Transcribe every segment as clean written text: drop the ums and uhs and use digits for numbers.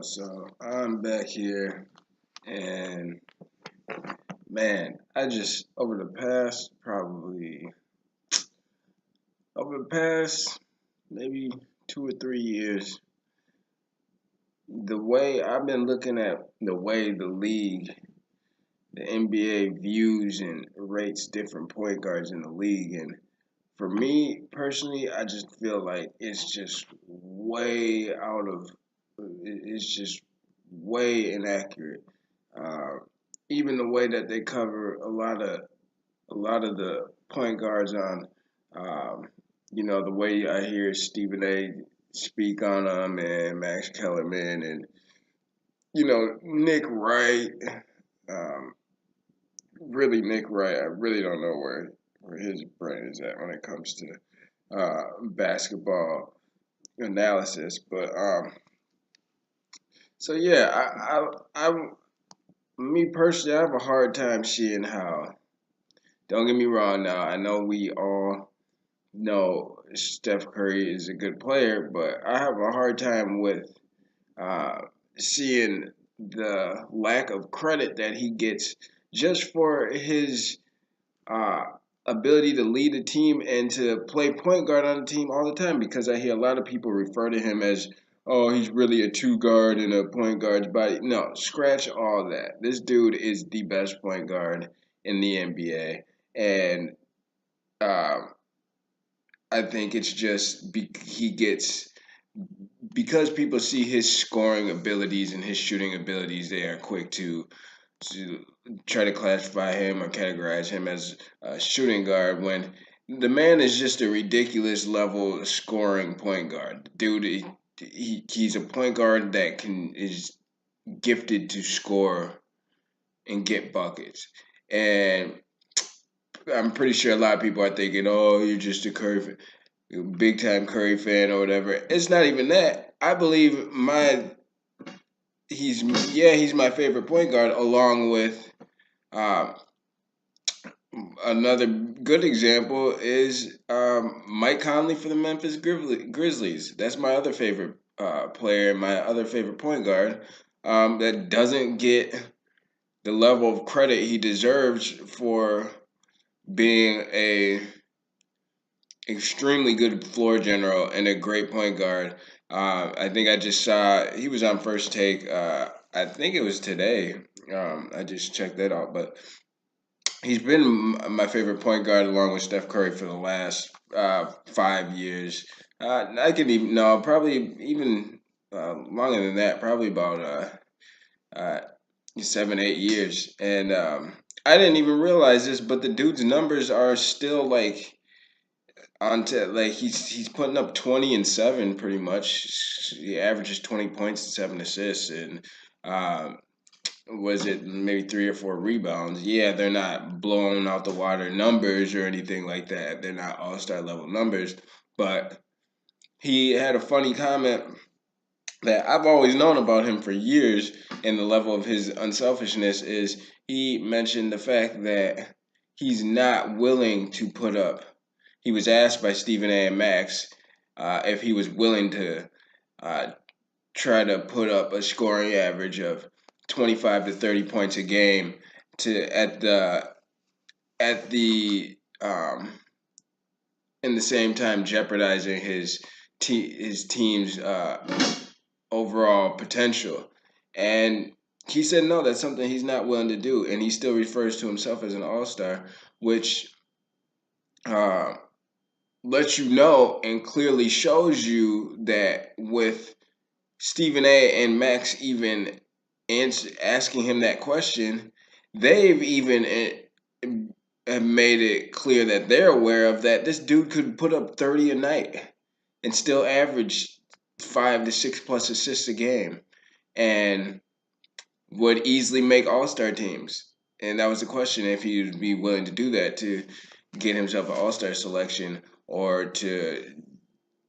So I'm back here, and man, I just over the past maybe 2 or 3 years, the way I've been looking at the way the NBA views and rates different point guards in the league, and for me personally, I just feel like it's just way out of, it's just way inaccurate. Uh, Even the way that they cover a lot of the point guards on, um, the way I hear Stephen A. speak on them and Max Kellerman and Nick Wright. Um, really, Nick Wright. I really don't know where his brain is at when it comes to basketball analysis, but so yeah, me personally, I have a hard time seeing how. Don't get me wrong. Now, I know we all know Steph Curry is a good player, but I have a hard time with uh, seeing the lack of credit that he gets just for his uh, ability to lead a team and to play point guard on the team all the time. Because I hear a lot of people refer to him as, oh, he's really a two guard and a point guard's body. No, scratch all that. This dude is the best point guard in the NBA, and um, I think it's just he gets because people see his scoring abilities and his shooting abilities. They are quick to try to classify him or categorize him as a shooting guard when the man is just a ridiculous level scoring point guard. Dude, he's a point guard that can is gifted to score and get buckets. And I'm pretty sure a lot of people are thinking, "Oh, you're just a big time Curry fan or whatever." It's not even that. I believe he's he's my favorite point guard along with um, another good example is Mike Conley for the Memphis Grizzlies. That's my other favorite player, my other favorite point guard that doesn't get the level of credit he deserves for being a extremely good floor general and a great point guard. I think I just saw he was on First Take. I think it was today. I just checked that out, but he's been my favorite point guard along with Steph Curry for the last 5 years. I could even no, probably even longer than that. Probably about uh, 7, 8 years. And I didn't even realize this, but the dude's numbers are still like onto like he's putting up 20 and 7 pretty much. He averages 20 points and 7 assists, and um, was it maybe 3 or 4 rebounds? Yeah, they're not blown out the water numbers or anything like that. They're not all star level numbers, but he had a funny comment that I've always known about him for years, and the level of his unselfishness is he mentioned the fact that he's not willing to put up. He was asked by Stephen A. and Max if he was willing to uh, try to put up a scoring average of 25 to 30 points a game to at the in the same time jeopardizing his team's overall potential. And he said no, that's something he's not willing to do, and he still refers to himself as an all-star, which uh, lets you know and clearly shows you that with Stephen A. and Max even asking him that question, they've even have made it clear that they're aware of that this dude could put up 30 a night and still average 5 to 6 plus assists a game and would easily make all-star teams. And that was the question, if he would be willing to do that to get himself an all-star selection, or to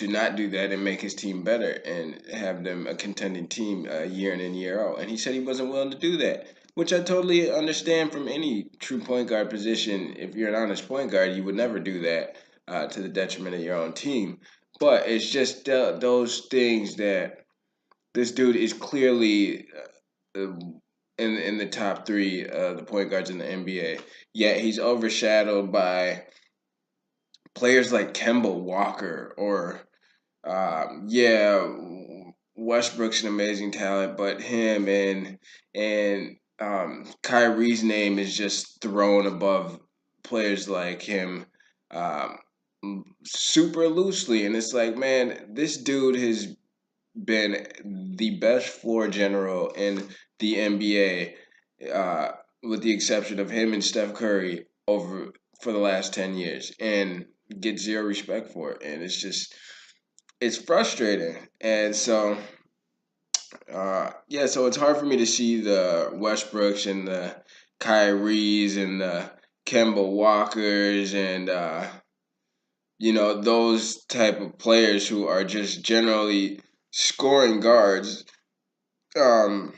not do that and make his team better and have them a contending team year in and year out. And he said he wasn't willing to do that, which I totally understand from any true point guard position. If you're an honest point guard, you would never do that to the detriment of your own team. But it's just those things that this dude is clearly in the top three the point guards in the NBA. Yet he's overshadowed by players like Kemba Walker or yeah, Westbrook's an amazing talent, but him and Kyrie's name is just thrown above players like him um, super loosely, and it's like, man, this dude has been the best floor general in the NBA, with the exception of him and Steph Curry over for the last 10 years, and get zero respect for it, and it's frustrating, and so yeah, so it's hard for me to see the Westbrooks and the Kyries and the Kemba Walkers and those type of players who are just generally scoring guards um,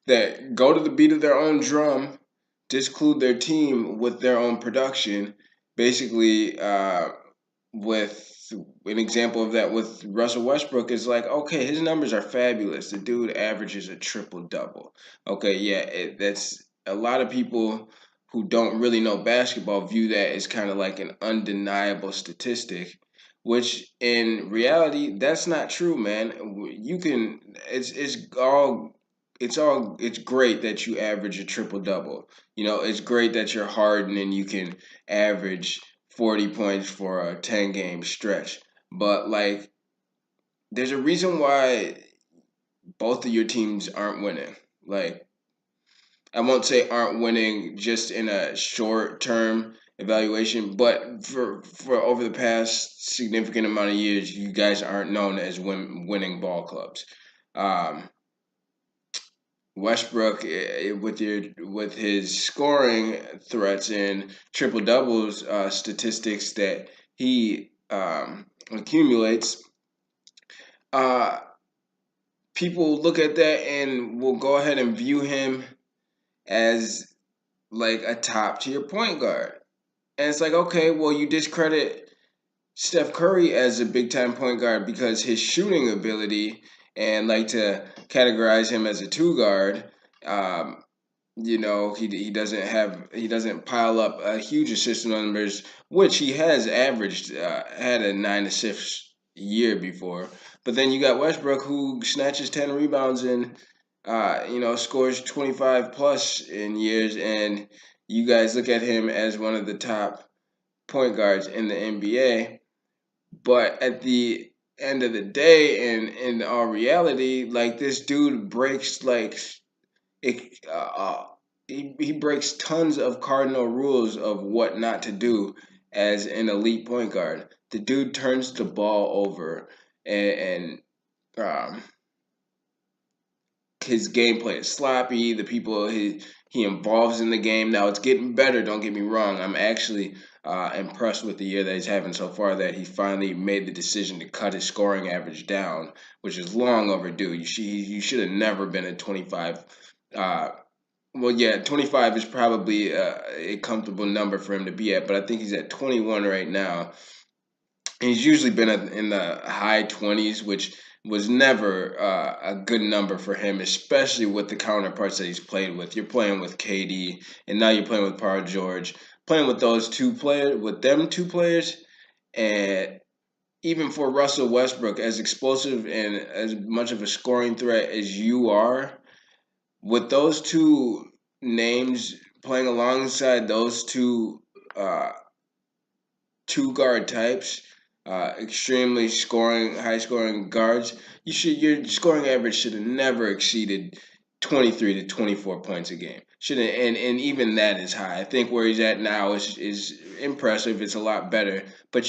that go to the beat of their own drum, disclude their team with their own production, basically with an example of that with Russell Westbrook is like, okay, his numbers are fabulous. The dude averages a triple double. Okay, yeah, that's a lot of people who don't really know basketball view that as kind of like an undeniable statistic, which in reality that's not true, man. You can it's great that you average a triple double. It's great that you're Harden and you can average 40 points for a 10 game stretch. But like there's a reason why both of your teams aren't winning. Like I won't say aren't winning just in a short term evaluation, but for over the past significant amount of years, you guys aren't known as winning ball clubs. Um, Westbrook with his scoring threats and triple doubles statistics that he accumulates, uh, people look at that and will go ahead and view him as like a top tier point guard. And it's like, okay, well, you discredit Steph Curry as a big time point guard because his shooting ability and like to categorize him as a two guard. Um, he doesn't pile up huge assist numbers, which he has averaged had a 9 assists year before. But then you got Westbrook who snatches 10 rebounds and scores 25 plus in years, and you guys look at him as one of the top point guards in the NBA. But at the end of the day, and in all reality, like this dude breaks like it, he breaks tons of cardinal rules of what not to do as an elite point guard. The dude turns the ball over, and um, his gameplay is sloppy. The people he involves in the game now, it's getting better. Don't get me wrong. I'm actually impressed with the year that he's having so far. That he finally made the decision to cut his scoring average down, which is long overdue. You should have never been at 25. Uh, well, yeah, 25 is probably a comfortable number for him to be at, but I think he's at 21 right now. And he's usually been in the high 20s, which was never a good number for him, especially with the counterparts that he's played with. You're playing with KD, and now you're playing with Paul George. Playing with them two players, and even for Russell Westbrook, as explosive and as much of a scoring threat as you are, with those two names playing alongside those uh, two guard types, extremely high scoring guards, your scoring average should have never exceeded 23 to 24 points a game. Shouldn't and even that is high. I think where he's at now is impressive. It's a lot better, but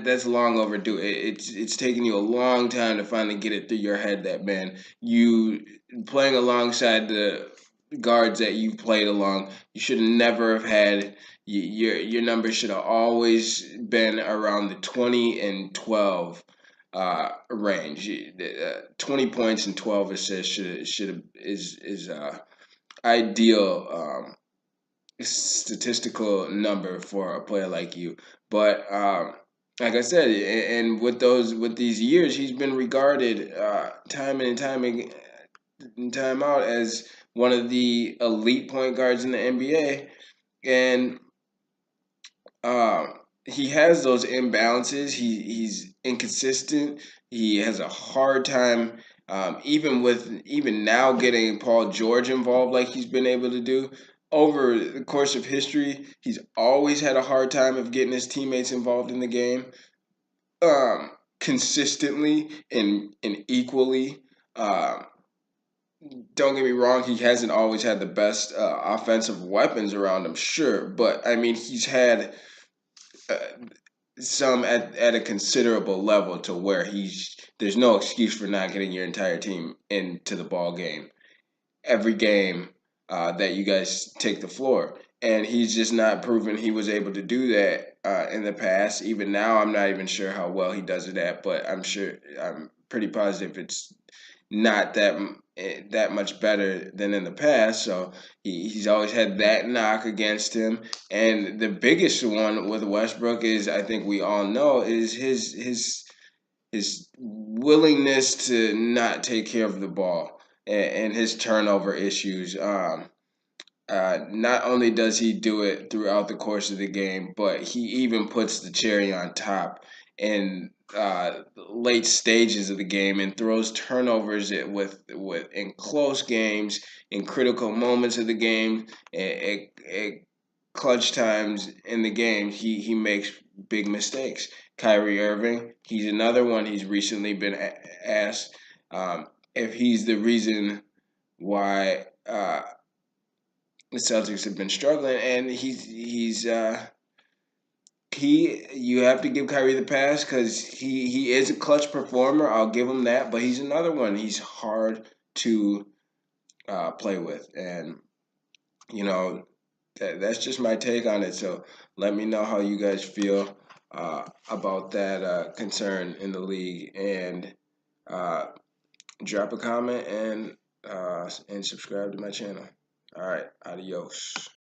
that's long overdue. It's taken you a long time to finally get it through your head that, man, you playing alongside the guards that you played along, you should never have had your numbers should have always been around the 20 and 12 range. 20 points and 12 assists should is ideal statistical number for a player like you. But like I said, and with these years, he's been regarded time in and time out as one of the elite point guards in the NBA, and um, he has those imbalances. He's inconsistent. He has a hard time, even now getting Paul George involved like he's been able to do. Over the course of history, he's always had a hard time of getting his teammates involved in the game, consistently and equally. Um, don't get me wrong, he hasn't always had the best offensive weapons around him, sure, but I mean, he's had uh, some at a considerable level to where there's no excuse for not getting your entire team into the ball game every game that you guys take the floor. And he's just not proven he was able to do that in the past. Even now, I'm not even sure how well he does it at, but I'm pretty positive it's not that much better than in the past. So he's always had that knock against him. And the biggest one with Westbrook is, I think we all know, is his willingness to not take care of the ball and his turnover issues. Not only does he do it throughout the course of the game, but he even puts the cherry on top in late stages of the game and throws turnovers with in close games, in critical moments of the game, at clutch times in the game. He makes big mistakes. Kyrie Irving, he's another one. He's recently been asked if he's the reason why. The Celtics have been struggling, and he you have to give Kyrie the pass because he is a clutch performer. I'll give him that, but he's another one. He's hard to play with, and you know that's just my take on it. So let me know how you guys feel about that concern in the league, and uh, drop a comment and subscribe to my channel. All right, adios.